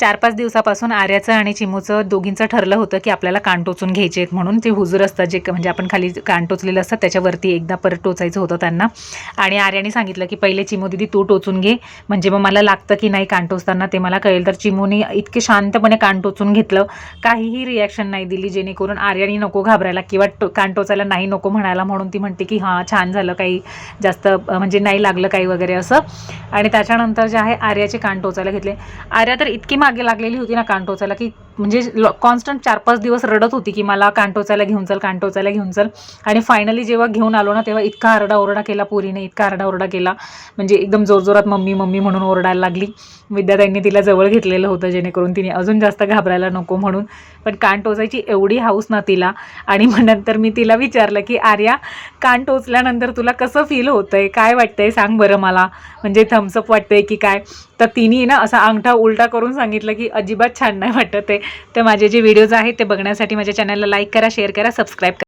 4-5 दिवसापासून आर्याचं आणि चिमूचं दोघींचं ठरलं होतं की आपल्याला कान टोचून घ्यायचे आहेत म्हणून. ते हुजूर असतात जे म्हणजे आपण खाली कान टोचलेलं असतं त्याच्यावरती एकदा परत टोचायचं होतं त्यांना. आणि आर्याने सांगितलं की पहिले चिमू दीदी तू टोचून घे, म्हणजे मग मला लागतं की नाही कान टोचताना ते मला कळेल. तर चिमूने इतके शांतपणे कान टोचून घेतलं, काहीही रिॲक्शन नाही दिली, जेणेकरून आर्याने नको घाबरायला किंवा कान टोचायला नाही नको म्हणायला. म्हणून ती म्हणते की हां छान झालं, काही जास्त म्हणजे नाही लागलं काही वगैरे असं. आणि त्याच्यानंतर जे आहे आर्याचे कान टोचायला घेतले. आर्या तर इतकी मागे लागलेली होती ना कान टोचायला की म्हणजे कॉन्स्टंट 4-5 दिवस रडत होती की मला कान टोचायला घेऊन चल, कान टोचायला घेऊन चल. आणि फायनली जेव्हा घेऊन आलो ना तेव्हा इतका आरडाओरडा केला पोरीने, इतका आरडाओरडा केला म्हणजे एकदम जोरजोरात मम्मी मम्मी म्हणून ओरडायला लागली. विद्याताईंनी तिला जवळ घेतलेलं होतं जेणेकरून तिने अजून जास्त घाबरायला नको म्हणून. पण कान टोचायची एवढी हाऊस ना तिला. आणि मग नंतर मी तिला विचारलं की आर्या कान टोचल्यानंतर तुला कसं फील होतंय, काय वाटतंय सांग बरं मला, म्हणजे थम्सअप वाटतंय की काय. तर तिने ना असा अंगठा उलटा करून सांगितलं की अजिबात छान नाही वाटत आहे. तर माझे जे व्हिडिओज आहेत ते बघण्यासाठी माझ्या चॅनलला लाईक करा, शेअर करा, सबस्क्राईब करा.